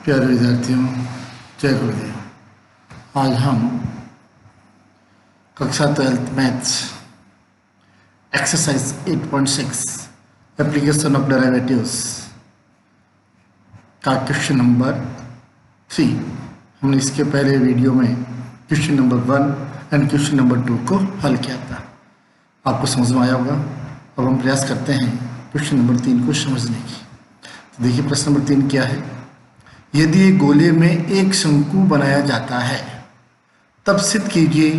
प्यारे विद्यार्थियों, जय गुरुदेव। आज हम कक्षा 12 maths exercise 8.6 application of derivatives का क्वेश्चन नंबर 3। हमने इसके पहले वीडियो में question number 1 and question number 2 को हल किया था। आपको समझ में आया होगा। अब हम प्रयास करते हैं क्वेश्चन नंबर 3 को समझने की। तो देखिए प्रश्न नंबर 3 क्या है। यदि एक गोले में एक शंकु बनाया जाता है तब सिद्ध कीजिए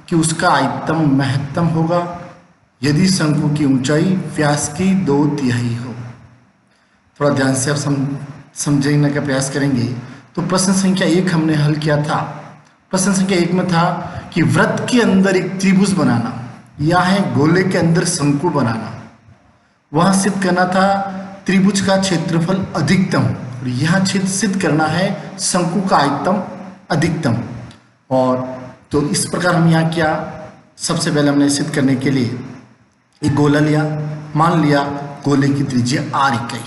कि उसका आयतन महत्तम होगा यदि शंकु की ऊंचाई व्यास की 2/3 हो। थोड़ा ध्यान से आप समझने का प्रयास करेंगे। तो प्रश्न संख्या 1 हमने हल किया था। प्रश्न संख्या 1 में था कि वृत्त के अंदर एक त्रिभुज बनाना या है गोले के अंदर शंकु बनाना। वहां सिद्ध करना था त्रिभुज का क्षेत्रफल अधिकतम, यहाँ सिद्ध करना है शंकु का आयतन अधिकतम। और तो इस प्रकार हम यहाँ क्या, सबसे पहले हमने सिद्ध करने के लिए एक गोला लिया। मान लिया गोले की त्रिज्या r इकाई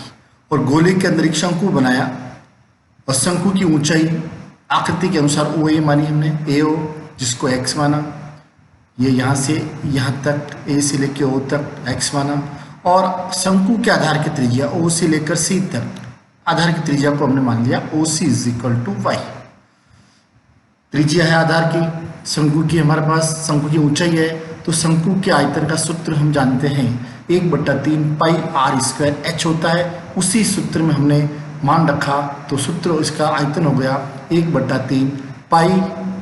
और गोले के अंदर एक शंकु बनाया और शंकु की ऊंचाई आकृति के अनुसार ओ ए मानी हमने, ए ओ जिसको x माना। ये यहाँ से यहाँ तक a से लेकर o तक x माना और शंकु के आधार की त्रिज्या o से लेकर c तक आधार की त्रिज्या को हमने मान लिया OC = y। त्रिज्या है आधार की, शंकु की हमारे पास शंकु की ऊंचाई है, तो शंकु के आयतन का सूत्र हम जानते हैं 1/3 पाई r² h होता है। उसी सूत्र में हमने मान रखा तो सूत्र इसका आयतन हो गया 1/3 पाई,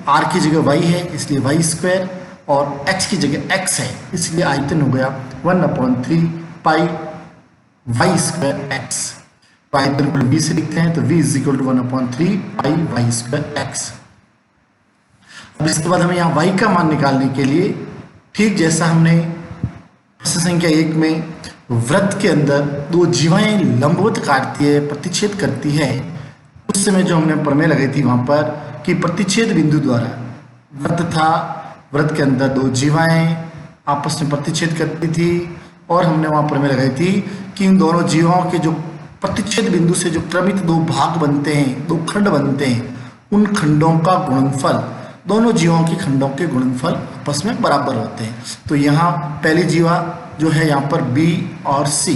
r की जगह y है इसलिए y² और h की जगह x है इसलिए आयतन हो गया 1/3 पाई y² x। आयतन को v से लिखते हैं तो v = 1/3 पाई y² x। अब इसके बाद हमें यहाँ y का मान निकालने के लिए ठीक जैसा हमने प्रश्न संख्या 1 में वृत्त के अंदर दो जीवाएं लंबवत काटती है, प्रतिच्छेद करती है, उस समय जो हमने प्रमेय लगाई थी वहां पर कि प्रतिच्छेद बिंदु द्वारा वृत्त था, वृत्त के अंदर दो जीवाएं आपस में प्रतिच्छेद करती थी और हमने वहां प्रमेय लगाई थी कि इन दोनों जीवाओं के जो प्रतिच्छेद बिंदु से जो क्रमित दो भाग बनते हैं, दो खंड बनते हैं, उन खंडों का गुणनफल, दोनों जीवों के खंडों के गुणनफल आपस में बराबर होते हैं। तो यहाँ पहली जीवा जो है यहाँ पर B और C,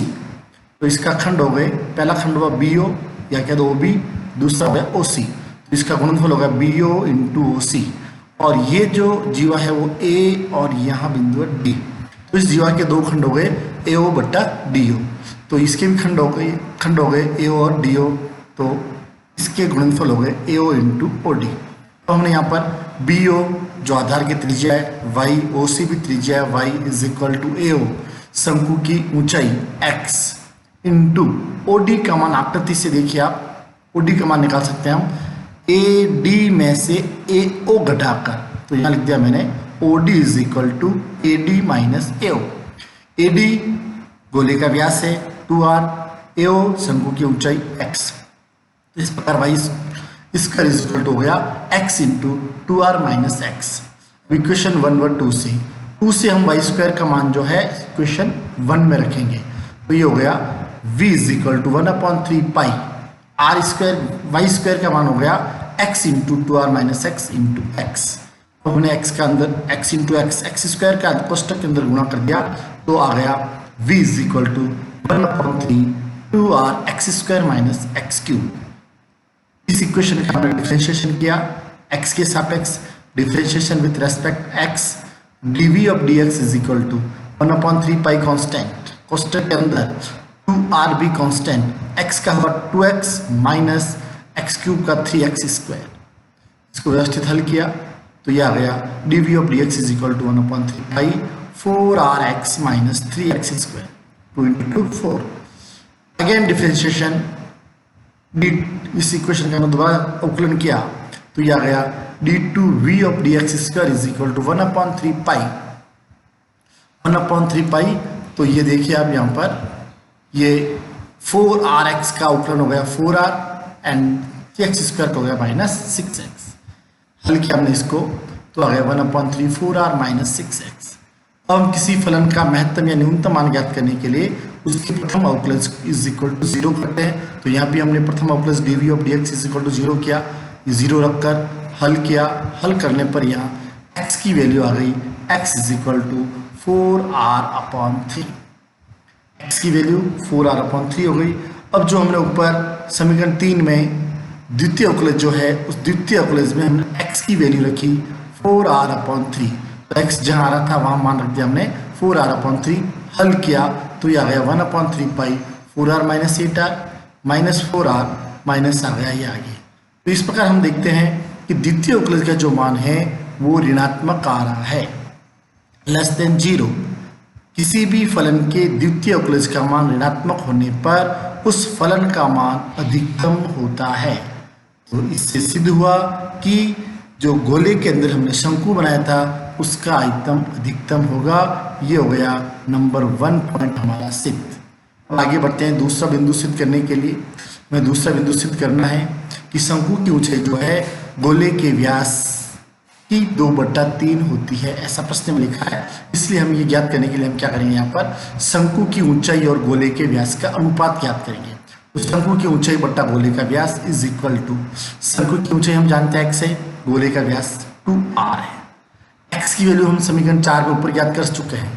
तो इसका खंड हो गए, पहला खंड हुआ BO या क्या दो OB, दूसरा हो गया OC, तो इसका गुणनफल होगा BO × OC। और ये जो जीवा है वो A और यहाँ बिंदु है D, तो इस जीवा के दो खंड हो गए AO/DO, तो इसके भी खंड हो गए AO और DO, तो इसके गुणनफल हो गए AO × OD। तो हमने यहाँ पर BO जो आधार की त्रिज्या है y, OC भी त्रिज्या है y = AO, शंकु की ऊंचाई x × OD का मान आकृति से देखिए आप OD का मान निकाल सकते हैं हम AD में से AO घटाकर, तो यहाँ लिख दिया मैंने OD = AD - AO। AD गोले का व्यास है 2r, AO शंकु की ऊंचाई x। तो इस प्रकार y इसका रिजल्ट हो गया x × 2r - x। इक्वेशन 1 व 2 से हम y² का मान जो है इक्वेशन 1 में रखेंगे, तो ये हो गया v = 1/3 पाई r² y² का मान हो गया x × 2r - x × x। तो हमने x का अंदर x × x x² का कोष्टक के अंदर गुणा कर दिया, तो आ गया v = 1/3 2r x² - x³। इस इक्वेशन का हमने डिफरेंशिएशन किया x के सापेक्ष, differentiation with respect x, dv/dx = 1/3 pi constant, कोष्टक के अंदर 2r भी कांस्टेंट, x का हुआ 2x - x³ का 3x²। इसको व्यवस्थित हल किया तो यह आ गया dv/dx = 1/3 पाई 4rx - 3x², 2 × 2 4। अगेन डिफरेंशिएशन, इस इक्वेशन का दोबारा अवकलन किया तो यह आ गया d2v/dx² = 1/3 पाई 1/3 पाई। तो ये देखिए आप यहाँ पर ये 4rx का अवकलन हो गया 4r एंड 3x² का हो गया -6x। हल किया हमने इसको तो आ गया 1/3 4r - 6x। अब हम किसी फलन का महत्तम या न्यूनतम मान ज्ञात करने के लिए उसकी प्रथम अवकलज इज इक्वल टू 0 करते हैं। तो यहाँ भी हमने प्रथम अवकलज D of D X is equal to 0 किया, 0 रखकर हल किया। हल करने पर यहाँ x की वैल्यू आ गई, x is equal to 4r/3। x की वैल्यू 4r/3 हो गई। अब जो हमने ऊपर समीकरण 3 में द्वितीय अवकलज जो है, उस द्वितीय अवकलज में हमने x की वैल्यू रखी 4r/3। तो x जहाँ आ रहा था वहाँ मान रख दिया हमने 4r/3। हल किया तो ये आ गया 1/3 pi 4r minus 8r minus 4r minus आ गया ये आगे। तो इस प्रकार हम देखते हैं कि द्वितीय अवकलज का जो मान है वो ऋणात्मक आ रहा है, लेस देन 0। किसी भी फलन के द्वितीय अवकलज का मान ऋणात्मक होने पर उस फलन का मान अधिकतम होता है। तो इससे सिद्ध हुआ कि जो गोले के अंदर हमने शंकु बनाया था उसका आयतन अधिकतम होगा। ये हो गया नंबर 1 पॉइंट हमारा सिद्ध। अब आगे बढ़ते हैं दूसरा बिंदु सिद्ध करने के लिए। हमें दूसरा बिंदु सिद्ध करना है कि शंकु की ऊंचाई जो है गोले के व्यास की 2/3 होती है, ऐसा प्रश्न में लिखा है। इसलिए हम ये ज्ञात करने के लिए हम क्या करेंगे, यहाँ पर शंकु की ऊंचाई और गोले के व्यास का अनुपात ज्ञात करेंगे। तो शंकु की ऊंचाई बट्टा गोले का व्यास इज इक्वल टू, शंकु की ऊंचाई हम जानते हैं x है, गोले का व्यास 2r है। x की वैल्यू हम समीकरण 4 में ऊपर ज्ञात कर चुके हैं।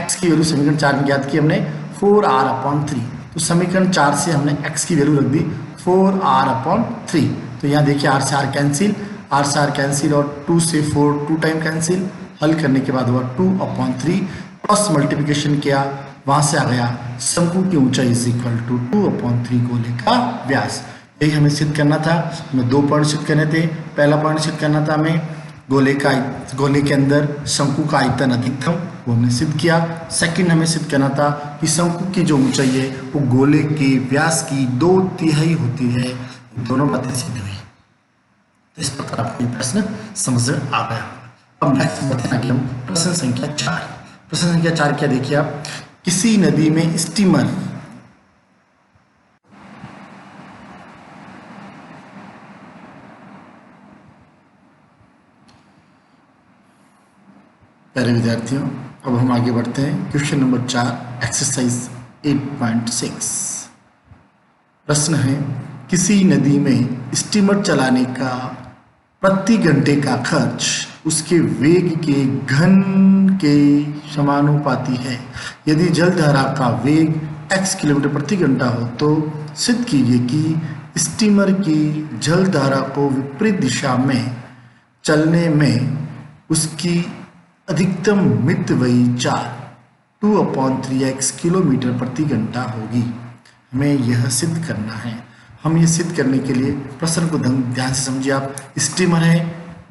x की वैल्यू समीकरण 4 में ज्ञात की हमने 4r/3। तो समीकरण 4 से हमने x की वैल्यू रख दी 4r/3। तो यहाँ देखिए r से r कैंसिल, r से r कैंसिल और 2 से 4 2 टाइम कैंसिल। हल करने के बाद हुआ 2/3, क्रॉस मल्टीप्लिकेशन किया, वहां से आ गया शंकु की ऊंचाई इज इक्वल टू 2/3 गोले का व्यास। यही हमें सिद्ध करना था। हमें 2 पॉइंट सिद्ध करने थे। पहला पॉइंट सिद्ध करना था हमें गोले के अंदर शंकु का आयतन अधिकतम, वो हमने सिद्ध किया। सेकंड हमें सिद्ध करना था कि शंकु की जो ऊंचाई है वो गोले के व्यास की 2/3 होती है। दोनों बातें सिद्ध हुई। तो इस प्रकार आपको प्रश्न समझ आ गया। अब नेक्स्ट बढ़ते हैं हम प्रश्न संख्या 4। प्रश्न संख्या 4 क्या देखिए आप, किसी नदी में स्टीमर प्यारे विद्यार्थियों, अब हम आगे बढ़ते हैं। Question number 4 exercise 8.6। प्रश्न है, किसी नदी में स्टीमर चलाने का प्रति घंटे का खर्च उसके वेग के घन के समानुपाती है। यदि जलधारा का वेग x किलोमीटर प्रति घंटा हो तो सिद्ध कीजिए कि स्टीमर की जलधारा को विपरीत दिशा में चलने में उसकी अधिकतम मितव्ययी चाल 2/3x किलोमीटर प्रति घंटा होगी। हमें यह सिद्ध करना है। हम ये सिद्ध करने के लिए प्रश्न को ध्यान से समझिए आप। स्टीमर है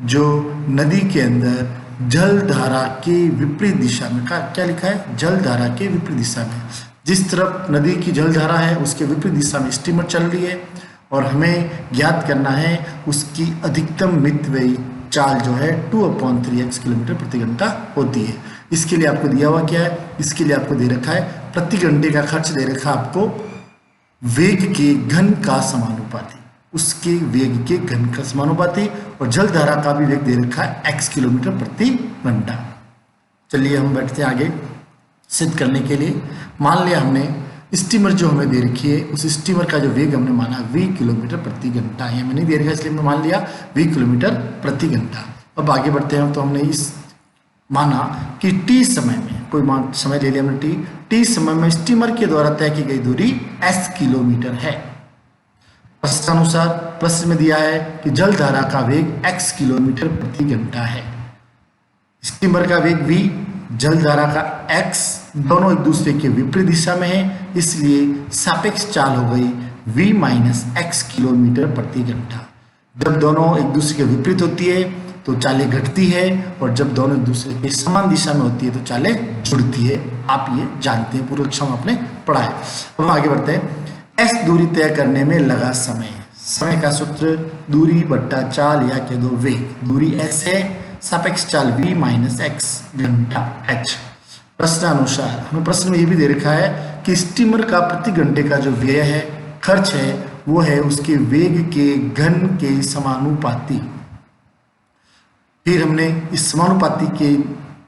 जो नदी के अंदर जलधारा के विपरीत दिशा में, क्या लिखा है, जलधारा के विपरीत दिशा में, जिस तरफ नदी की जलधारा है उसके विपरीत दिशा में स्टीमर चल रही है और हमें ज्ञात करना है उसकी अधिकतम मितव्ययी चाल जो है 2/3x किलोमीटर प्रति घंटा होती है। इसके लिए आपको दिया हुआ क्या है, इसके लिए आपको दे रखा है प्रति घंटे का खर्च दे रखा है आपको वेग के घन का समानुपाती, उसके वेग के घन का समानुपाती, और जलधारा का भी वेग दे रखा है x किलोमीटर प्रति घंटा। चलिए हम बैठते हैं आगे सिद्ध करने के लिए। मान लिया हमने स्टीमर जो हमें दे रखी है उस स्टीमर का जो वेग हमने माना v किलोमीटर प्रति घंटा, ये हमें नहीं दे रखा इसलिए हमने मान लिया v किलोमीटर प्रति घंटा। अब आगे बढ़ते हैं तो हमने इस माना कि t समय में, कोई मान समय ले लिया हमने t समय में स्टीमर के द्वारा तय की गई दूरी s किलोमीटर है। प्रश्नानुसार प्रश्न में दिया है कि जलधारा का वेग x किलोमीटर प्रति घंटा है। स्टीमर का वेग v, जलधारा का x, दोनों एक दूसरे के विपरीत दिशा में है, इसलिए सापेक्ष चाल हो गई v माइनस x किलोमीटर प्रति घंटा। जब दोनों एक दूसरे के विपरीत होती है तो चालें घटती है और जब दोनों एक दूसरे के समान दिशा में होती है तो चालें जुड़ती है। आप ये जानते हैं, पूर्व कक्षा में आपने पढ़ा है। अब हम आगे बढ़ते हैं। s दूरी तय करने में लगा समय, समय का सूत्र दूरी बट्टा चाल या कह दो वेग। दूरी s है, सापेक्ष चाल v माइनस x घंटा h। प्रश्नानुसार हमें प्रश्न में ये भी दे रखा है कि स्टीमर का प्रति घंटे का जो व्यय है, खर्च है, वो है उसके वेग के घन के समानुपाती। फिर हमने इस समानुपाती के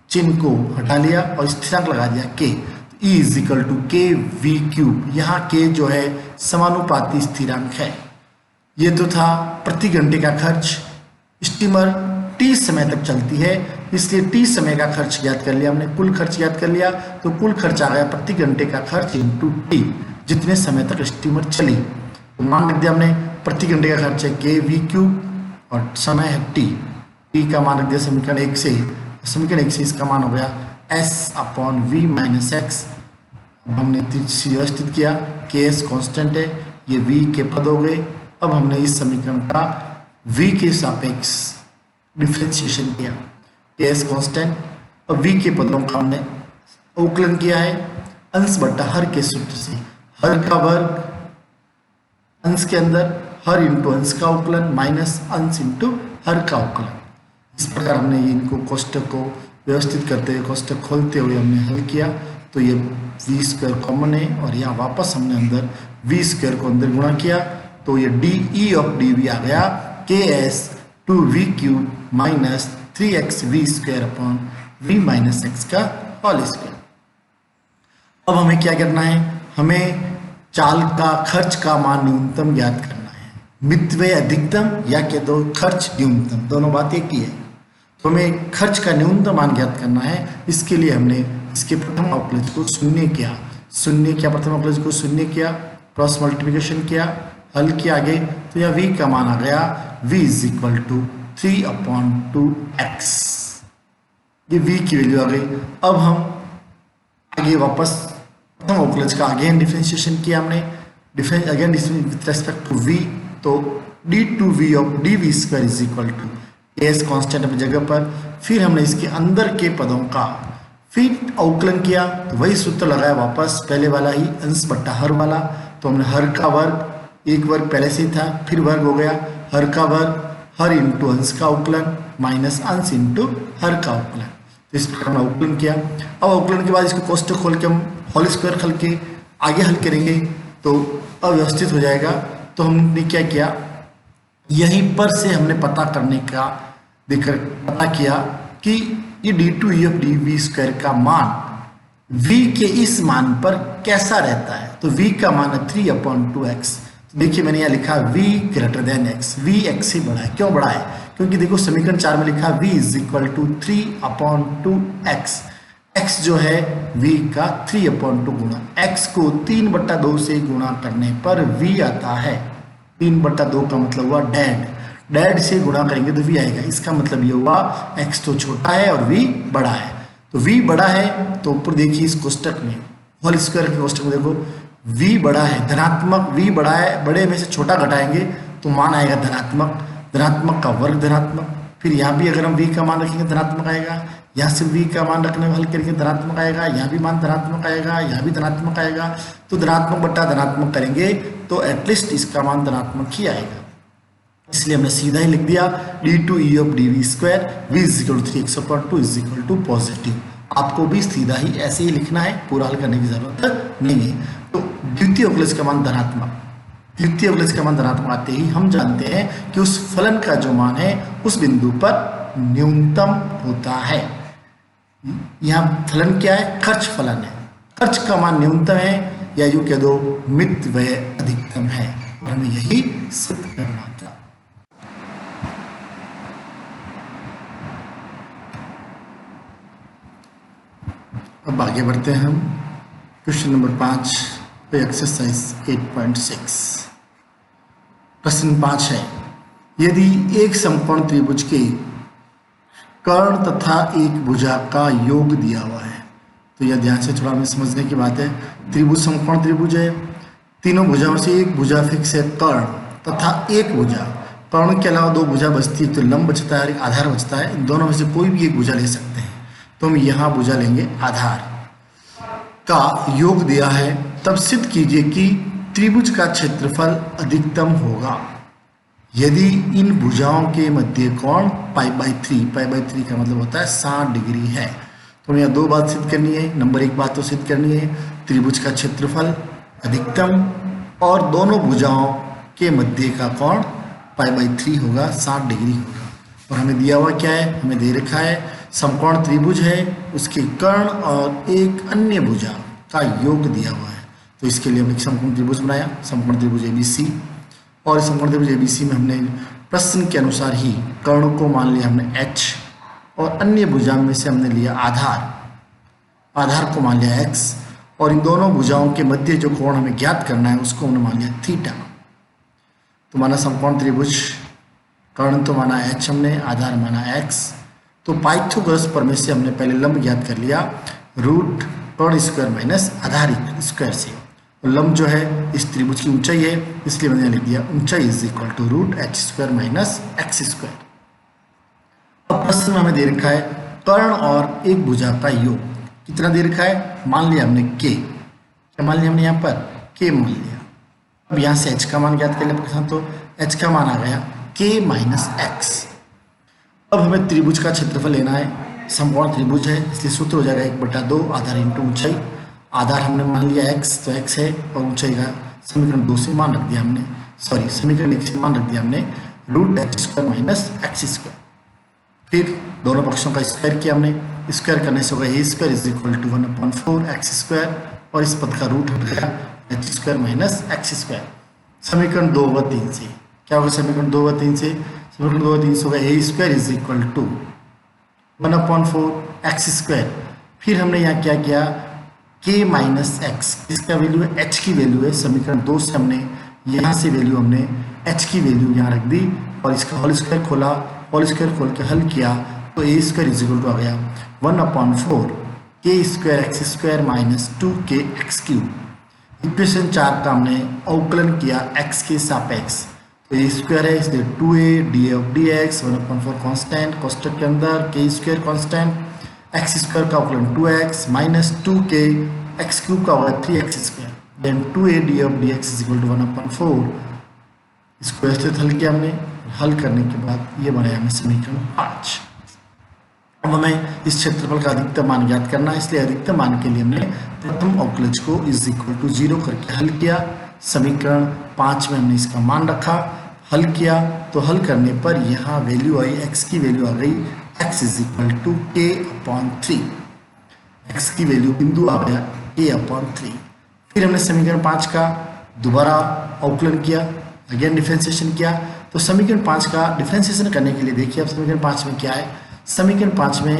चिन्ह को हटा लिया और स्थिरांक लगा दिया k। तो E इज इक्वल टू के वी क्यूब। यहाँ के जो है समानुपाती स्थिरांक है। ये तो था प्रति घंटे का खर्च। स्टीमर टी समय तक चलती है, इसलिए टी समय का खर्च ज्ञात कर लिया हमने, कुल खर्च ज्ञात कर लिया। तो कुल खर्च आ गया प्रति घंटे का खर्च इंटू टी, जितने समय तक स्टीमर चली। तो मान रख दिया हमने प्रति घंटे का खर्च है के वी क्यूब और समय है टी। टी का मान रख दिया समीकरण 1 से। समीकरण 1 से इसका मान हो गया S upon V minus X. हमने व्यवस्थित किया, के एस कॉन्स्टेंट है, ये वी के पद हो गए। अब हमने इस समीकरण का v के सापेक्ष डिफ्रेंशिएशन किया, के एस कॉन्स्टेंट और v के पदों का हमने अवकलन किया है अंश बट्टा हर के सूत्र से। हर का वर्ग अंश के अंदर, हर इंटू अंश का अवकलन माइनस अंश इंटू हर का अवकलन। इस प्रकार हमने इनको कोष्टक को व्यवस्थित करते हुए, कोष्टक खोलते हुए हमने हल किया। तो ये वी स्क्वायर कॉमन है और यहाँ वापस हमने अंदर वी स्क्वायर को अंदर गुणा किया, तो ये D E of D V आ गया के S two V cube minus 3x V square upon V minus X का होल स्क्वायर। अब हमें क्या करना है, हमें चाल का खर्च का मान न्यूनतम ज्ञात करना है। मितव्यय अधिकतम या के दो खर्च न्यूनतम, दोनों बात एक ही है। तो हमें खर्च का न्यूनतम मान ज्ञात करना है। इसके लिए हमने इसके प्रथम अवकलज को शून्य किया, प्रथम अवकलज को शून्य किया, क्रॉस मल्टीप्लिकेशन किया, हल किया आगे। तो यह v का मान आ गया v is equal to 3/2x। ये v की वैल्यू आ गई। अब हम आगे वापस प्रथम अवकलज का अगेन डिफरेंशिएशन किया हमने, again with respect to v। तो d2v of dv square is equal to S constant अपनी जगह पर। फिर हमने इसके अंदर के पदों का फिर अवकलन किया, तो वही सूत्र लगाया वापस, पहले वाला ही अंश बट्टा हर वाला। तो हमने हर का वर्ग, एक वर्ग पहले से ही था, फिर वर्ग हो गया, हर का वर्ग, हर इंटू अंश का अवकलन माइनस अंश इंटू हर का अवकलन। तो इस प्रकार हमने अवकलन किया। अब अवकलन के बाद इसको कोष्टक खोल के हम होल स्क्वायर खोल के आगे हल करेंगे तो अव्यवस्थित हो जाएगा। तो हमने क्या किया, यहीं पर से हमने पता करने का देखकर पता किया कि ये d2e ऑफ dv स्क्वायर का मान v के इस मान पर कैसा रहता है। तो v का मान है 3/2x। तो देखिए मैंने यहाँ लिखा v greater than x, v x से बड़ा है। क्यों बड़ा है, क्योंकि देखो समीकरण 4 में लिखा v is equal to 3/2x। x जो है v का 3/2 गुणा, x को 3/2 से गुणा करने पर v आता है। 3/2 का मतलब हुआ डैड से गुणा करेंगे तो v आएगा। इसका मतलब ये हुआ x तो छोटा है और v बड़ा है। तो v बड़ा है तो ऊपर देखिए इस कोष्टक में, होल स्क्वायर के कोष्टक में देखो v बड़ा है, धनात्मक v बड़ा है, बड़े में से छोटा घटाएंगे तो मान आएगा धनात्मक, धनात्मक का वर्ग धनात्मक। फिर यहाँ भी अगर हम v का मान रखेंगे धनात्मक आएगा, यहाँ से v का मान रखने हल करेंगे धनात्मक आएगा, यहाँ भी मान धनात्मक आएगा, यहाँ भी धनात्मक आएगा। तो धनात्मक बट्टा धनात्मक करेंगे तो एटलीस्ट इसका मान धनात्मक ही आएगा। इसलिए हमने सीधा ही लिख दिया d2e of dv square v is equal to 3x/2 is equal to positive. आपको भी सीधा ही ऐसे ही लिखना है, पूरा हल करने की जरूरत नहीं है। तो द्वितीय अवकलज का मान धनात्मक, द्वितीय अवकलज का मान धनात्मक आते ही हम जानते हैं कि उस फलन का जो मान है उस बिंदु पर न्यूनतम होता है। यहाँ फलन क्या है, खर्च फलन है। खर्च का मान न्यूनतम है या यूं कह दो मितव्यय अधिकतम है, और हमें यही सिद्ध करना था। अब आगे बढ़ते हैं हम क्वेश्चन नंबर 5 पे, एक्सरसाइज 8.6। प्रश्न 5 है, यदि एक समकोण त्रिभुज के कर्ण तथा एक भुजा का योग दिया हुआ है। तो यह ध्यान से थोड़ा हमें समझने की बात है। त्रिभुज समकोण त्रिभुज है, तीनों भुजाओं से एक भुजा फिक्स है कर्ण तथा एक भुजा, कर्ण के अलावा दो भुजा बचती है, तो लंब बचता है, आधार बचता है। इन दोनों में से कोई भी एक भुजा ले सकते हैं। तो हम यहाँ भुजा लेंगे, आधार का योग दिया है। तब सिद्ध कीजिए कि त्रिभुज का क्षेत्रफल अधिकतम होगा यदि इन भुजाओं के मध्य कोण π/3, π/3 का मतलब होता है 60 डिग्री है। तो हमें यहाँ दो बात सिद्ध करनी है। नंबर एक बात तो सिद्ध करनी है, त्रिभुज का क्षेत्रफल अधिकतम और दोनों भुजाओं के मध्य का कोण π/3 होगा, 60 डिग्री होगा। और हमें दिया हुआ क्या है, हमें दे रखा है समकोण त्रिभुज है, उसके कर्ण और एक अन्य भुजा का योग दिया हुआ है। तो इसके लिए हमने एक समकोण त्रिभुज बनाया, समकोण त्रिभुज ABC, और इस समकोण त्रिभुज ABC में हमने प्रश्न के अनुसार ही कर्ण को मान लिया हमने H, और अन्य भुजा में से हमने लिया आधार को मान लिया x, और इन दोनों भुजाओं के मध्य जो कोण हमें ज्ञात करना है उसको हमने मान लिया थीटा। तो माना समकोण त्रिभुज, कर्ण तो माना H हमने, आधार माना x। तो पाइथागोरस प्रमेय से हमने पहले लंब ज्ञात कर लिया रूट कर्ण स्क्वायर माइनस आधार स्क्वायर से। तो लंब जो है इस त्रिभुज की ऊंचाई है, इसलिए मैंने लिख दिया ऊंचाई is equal to root h square minus x square. अब प्रश्न में हमें दे रखा है कर्ण और एक भुजा का योग कितना दे रखा है, मान लिया हमने k, क्या मान लिया हमने यहाँ पर k मान लिया। अब यहाँ से h का मान ज्ञात कर लिया, तो h का मान आ गया k माइनस x। अब हमें त्रिभुज का क्षेत्रफल लेना है, समकोण त्रिभुज है इसलिए सूत्र हो जाएगा 1/2 आधार इंटू ऊंचाई। आधार हमने मान लिया x, तो x है, और ऊंचाई का समीकरण 2 से मान रख दिया हमने, समीकरण 1 से मान रख दिया हमने root h square minus x square. फिर दोनों पक्षों का स्क्वायर किया हमने, स्क्वायर करने से होगा a square is equal to 1/4 x square, और इस पद का रूट हट गया h square minus x square. समीकरण 2 व 3 से क्या होगा, समीकरण 2 व 3 से, समीकरण 2 व 3 से होगा a square is equal to 1/4 x square. फिर हमने यहाँ क्या किया k माइनस x, इसका वैल्यू है h की वैल्यू है, समीकरण 2 से हमने यहाँ से वैल्यू हमने h की वैल्यू यहाँ रख दी, और इसका होल स्क्वायर खोला, होल स्क्वायर खोल के हल किया, तो a square is equal to आ गया 1/4 k square x square minus 2k x क्यूब। इक्वेशन 4 का हमने अवकलन किया x के सापेक्ष, तो a स्क्वायर है इसलिए 2a dx 1/4 कांस्टेंट, कोष्टक के अंदर k square constant, x square का अवकलन 2x minus 2k x cube का होगा 3x square, then 2a dx is equal to 1/4। इसको ऐसे हल किया हमने, हल करने के बाद ये बनाया हमें समीकरण 5। अब हमें इस क्षेत्रफल का अधिकतम मान ज्ञात करना है, इसलिए अधिकतम मान के लिए हमने प्रथम अवकलज को इज इक्वल टू 0 करके हल किया। समीकरण 5 में हमने इसका मान रखा, हल किया, तो हल करने पर यहाँ वैल्यू आई, x की वैल्यू आ गई x is equal to k/3, x की वैल्यू बिंदु आ गया k/3। फिर हमने समीकरण 5 का दोबारा अवकलन किया, अगेन डिफरेंशिएशन किया। तो समीकरण 5 का डिफरेंशिएशन करने के लिए देखिए अब समीकरण 5 में क्या है, समीकरण 5 में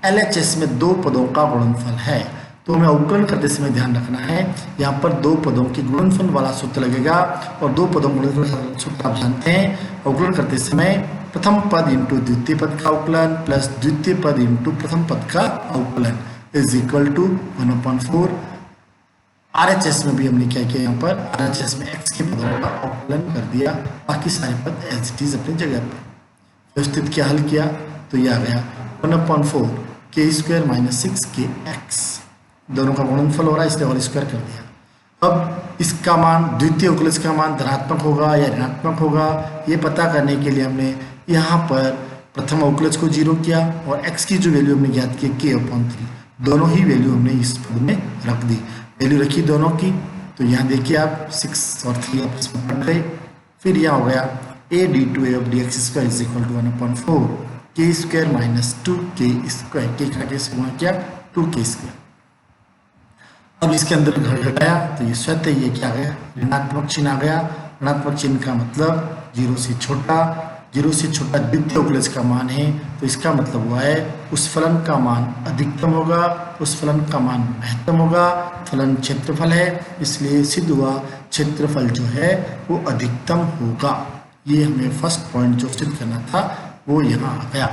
LHS में 2 पदों का गुणनफल है, तो हमें अवकलन करते समय ध्यान रखना है यहाँ पर 2 पदों के गुणनफल वाला सूत्र लगेगा, और 2 पदों का गुणनफल सूत्र आप जानते हैं। अवकलन करते समय प्रथम पद इंटू द्वितीय पद का अवकलन प्लस द्वितीय पद इंटू प्रथम पद का अवकलन इज इक्वल टू 1/4। RHS में भी हमने क्या किया, यहाँ पर RHS में x के पदों का अवकलन कर दिया, बाकी सारे पद एज इट इज अपनी जगह पर व्यवस्थित किया, हल किया, तो ये आ गया 1/4 k square minus 6k x। दोनों का गुणनफल हो रहा है इसलिए होल स्क्वायर कर दिया। अब इसका मान द्वितीय अवकलज का मान धनात्मक होगा या ऋणात्मक होगा, ये पता करने के लिए हमने यहाँ पर प्रथम अवकलज को 0 किया, और x की जो वैल्यू हमने ज्ञात की k/3, दोनों ही वैल्यू हमने इस पद में रख दी, वैल्यू रखी दोनों की। तो यहाँ देखिए आप 6 और 3 आपस में बढ़ गए। फिर यहाँ हो गया a d2a of dx square is equal to 1/4 k square minus 2k square, k का k से गुणा किया 2k स्क्वायर। अब इसके अंदर घटाया तो ये स्वतः ये क्या आ गया, ऋणात्मक चिन्ह आ गया। ऋणात्मक चिन्ह का मतलब 0 से छोटा, 0 से छोटा द्वितीय अवकलज का मान है, तो इसका मतलब हुआ है उस फलन का मान अधिकतम होगा, उस फलन का मान महत्तम होगा। फलन क्षेत्रफल है इसलिए सिद्ध हुआ क्षेत्रफल जो है वो अधिकतम होगा। ये हमें फर्स्ट पॉइंट जो सिद्ध करना था वो यहाँ आ गया।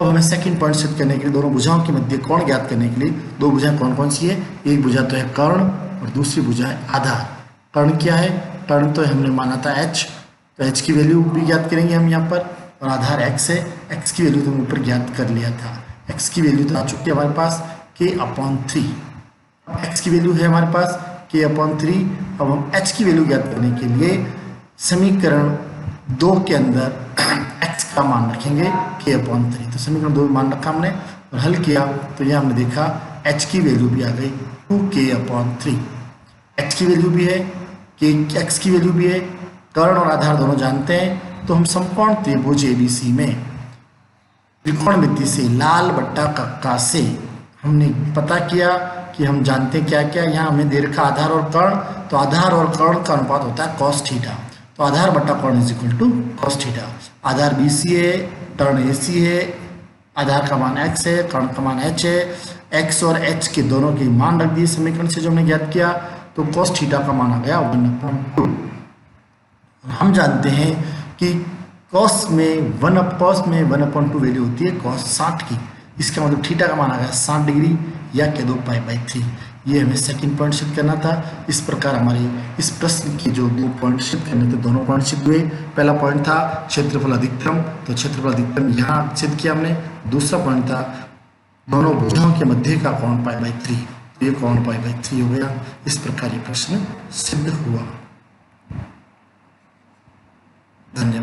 अब हमें सेकंड पॉइंट सिद्ध करने के लिए दोनों भुजाओं के मध्य कोण ज्ञात करने के लिए, 2 भुजाएं कौन कौन सी है, एक भुजा तो है कर्ण और दूसरी भुजा है आधार। कर्ण क्या है, कर्ण तो हमने माना था h, तो h की वैल्यू भी ज्ञात करेंगे हम यहाँ पर, और आधार x है, x की वैल्यू तो हम ऊपर ज्ञात कर लिया था, x की वैल्यू तो आ चुकी है हमारे पास k/3। x की वैल्यू है हमारे पास k/3। अब हम h की वैल्यू ज्ञात करने के लिए समीकरण 2 के अंदर x का मान रखेंगे k/3। तो समीकरण 2 में मान रखा हमने और हल किया, तो यहाँ हमने देखा h की वैल्यू भी आ गई 2k/3। h की वैल्यू भी है, x की वैल्यू भी है, कर्ण और आधार दोनों जानते हैं। तो हम समकोण त्रिभुज ABC में त्रिकोणमिति से लाल बट्टा कक्का से हमने पता किया कि हम जानते हैं क्या क्या, यहाँ हमें दे रखा आधार और कर्ण, तो आधार और कर्ण का अनुपात होता है cos थीटा। तो आधार बटा कर्ण is equal to cos theta. आधार BC है, कर्ण AC है, आधार का मान x है, कर्ण का मान h है, x और h के दोनों के मान रख दिए समीकरण से जो हमने ज्ञात किया, तो cos थीटा का मान आ गया 1/2। हम जानते हैं कि cos में 1/2 वैल्यू होती है cos 60 की, इसका मतलब थीटा का मान आ गया 60 डिग्री या कह दो π/3। ये हमें सेकंड पॉइंट सिद्ध करना था। इस प्रकार हमारे इस प्रश्न के जो 2 पॉइंट सिद्ध करने थे, दोनों पॉइंट सिद्ध हुए। पहला पॉइंट था क्षेत्रफल अधिकतम, तो क्षेत्रफल अधिकतम यहाँ सिद्ध किया हमने। दूसरा पॉइंट था दोनों भुजाओं के मध्य का कोण π/3, ये कोण π/3 हो गया। इस प्रकार ये प्रश्न सिद्ध हुआ। धन्यवाद।